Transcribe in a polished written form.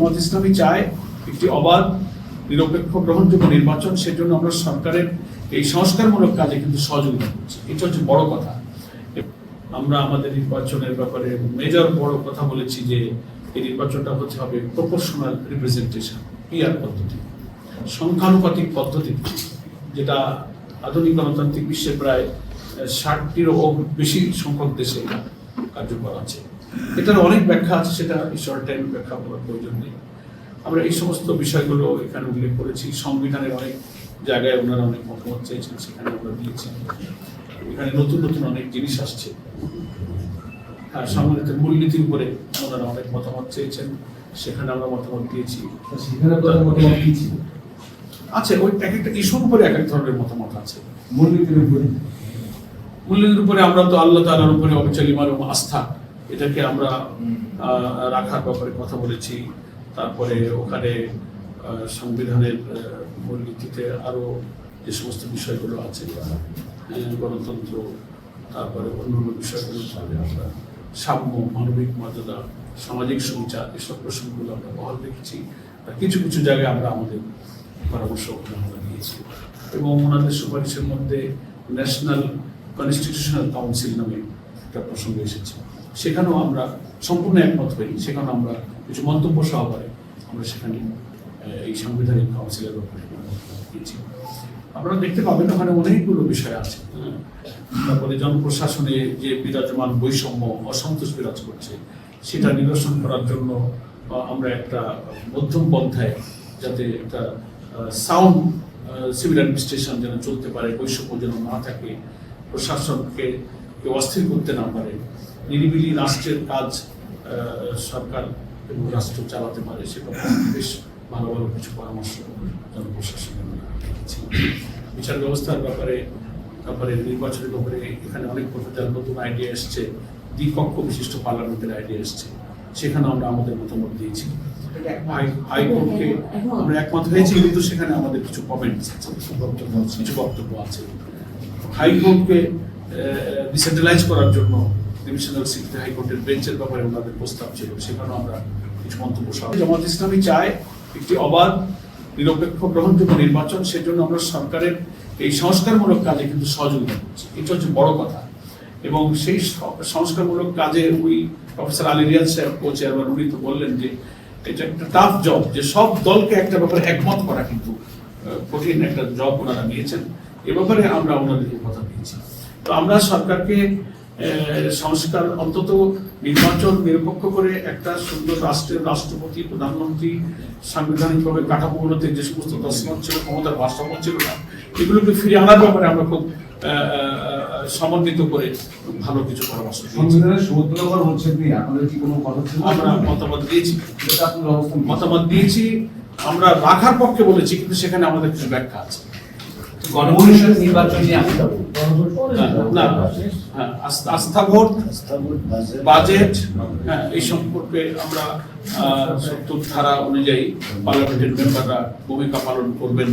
জামাত ইসলামী চায় একটি অবাধ, নিরপেক্ষ, গ্রহণযোগ্য নির্বাচন। সেজন্য আমরা সরকারের এই সংস্কারমূলক কাজে কিন্তু সহযোগিতা করছি। এটা হচ্ছে বড় কথা। আমরা আমাদের নির্বাচনের ব্যাপারে মেজর বড় কথা বলেছি যে এই নির্বাচনটা হতে হবে প্রপোর্শনাল রিপ্রেজেন্টেশন, পিআর পদ্ধতি, সংখ্যানুপাতিক পদ্ধতি, যেটা আধুনিক গণতান্ত্রিক বিশ্বে প্রায় 60টিরও বেশি সংখ্যক দেশে এটা কার্যকর আছে। এটার অনেক ব্যাখ্যা আছে, সেটা শর্ট টাইম ব্যাখ্যা করার প্রয়োজন নেই। আমরা এই সমস্ত বিষয়গুলো এখানে উল্লেখ করেছি। সংবিধানের অনেক জায়গায় ওনারা অনেক মতামত চেয়েছেন, সেখানে আমরা দিয়েছি। এখানে নতুন নতুন অনেক জিনিস আসছে। হ্যাঁ, সম্মানিত মূলনীতির উপরে ওনারা অনেক মতামত চেয়েছেন, সেখানে আমরা মতামত দিয়েছি। আছে ওই এক একটা ইস্যুর উপরে এক এক ধরনের মতামত আছে। মূলনীতির উপরে আমরা তো আল্লাহ তাআলার উপরে অবিচল ঈমান ও আস্থা, এটাকে আমরা রাখার ব্যাপারে কথা বলেছি। তারপরে ওখানে সংবিধানের মূলনীতিতে আরো যে সমস্ত বিষয়গুলো আছে, গণতন্ত্র, তারপরে অন্যান্য বিষয়গুলো, আমরা সাম্য, মানবিক মর্যাদা, সামাজিক সুবিচার, এসব প্রসঙ্গগুলো আমরা বহাল রেখেছি। কিছু কিছু জায়গায় আমরা আমাদের পরামর্শ আমরা দিয়েছি এবং ওনাদের সুপারিশের মধ্যে ন্যাশনাল কনস্টিটিউশনাল কাউন্সিল নামে একটা প্রসঙ্গ এসেছে। সেখানেও আমরা সম্পূর্ণ একমত হইনি, সেখানে আমরা কিছু মন্তব্য সহকারে আমরা সেখানে এই সাংবিধানিক কাউন্সিলের ব্যাপারে দিয়েছি। আপনারা দেখতে পাবেন ওখানে অনেকগুলো বিষয় আছে। তারপরে জনপ্রশাসনে যে বিরাজমান বৈষম্য, অসন্তোষ বিরাজ করছে, সেটা নিরসন করার জন্য আমরা একটা মধ্যম পন্থায়, যাতে একটা সাউন্ড সিভিল অ্যাডমিনিস্ট্রেশন যেন চলতে পারে, বৈষম্য যেন না থাকে, প্রশাসনকে কেউ অস্থির করতে না পারে, নিরিবিলি রাষ্ট্রের কাজ সরকার এবং রাষ্ট্র চালাতে পারে, সেটা বেশ ভালো ভালো কিছু পরামর্শ জনপ্রশাসনের দিয়েছি। বিচার ব্যবস্থার ব্যাপারে, তারপরে নির্বাচনের ব্যাপারে এখানে অনেক প্রফেসর নতুন আইডিয়া এসছে, দ্বিকক্ষ বিশিষ্ট পার্লামেন্টের আইডিয়া এসছে, সেখানে আমরা আমাদের মতামত দিয়েছি। হাইকোর্টকে আমরা একমত হয়েছি, কিন্তু সেখানে আমাদের কিছু কমেন্টস আছে, কিছু বক্তব্য আছে। হাইকোর্টকে ডিসেন্ট্রালাইজ করার জন্য ডিভিশনাল সিট হাইকোর্টের বেঞ্চের ব্যাপারে ওনাদের প্রস্তাব ছিল, সেখানেও আমরা কিছু মন্তব্য সহ। জামাত ইসলামী চায় একটি অবাধ, নিরপেক্ষ, গ্রহণযোগ্য নির্বাচন। সেজন্য আমরা সরকারের এই সংস্কারমূলক কাজে কিন্তু সহযোগিতা করছি। এটা হচ্ছে বড় কথা। এবং সেই সংস্কারমূলক কাজে ওই প্রফেসর আলী রিয়াজ সাহেব, চেয়ারম্যান, উনি তো বললেন যে এটা একটা টাফ জব, যে সব দলকে একটা ব্যাপারে একমত করা কিন্তু কঠিন একটা জব ওনারা নিয়েছেন। এ ব্যাপারে আমরা ওনাদেরকে কথা দিয়েছি। তো আমরা সরকারকে সংস্কার, অন্তত নির্বাচন নিরপেক্ষ করে একটা সুন্দর রাষ্ট্রের রাষ্ট্রপতি, প্রধানমন্ত্রী, সাংবিধানিকভাবে কাঠামোগুলোতে যে সমস্ত দশমত ছিল, ক্ষমতার ভারসাম্য ছিল না, এগুলোকে ফিরে আনার ব্যাপারে আমরা খুব সমন্বিত করে ভালো কিছু পরামর্শ আমরা মতামত দিয়েছি। আমরা রাখার পক্ষে বলেছি, কিন্তু সেখানে আমাদের কিছু ব্যাখ্যা আছে। গণপরিষদ নির্বাচন নিয়ে আস্থা ভোট, বাজেট, এই সম্পর্কে আমরা 70 ধারা অনুযায়ী পার্লামেন্টের মেম্বাররা ভূমিকা পালন করবেন।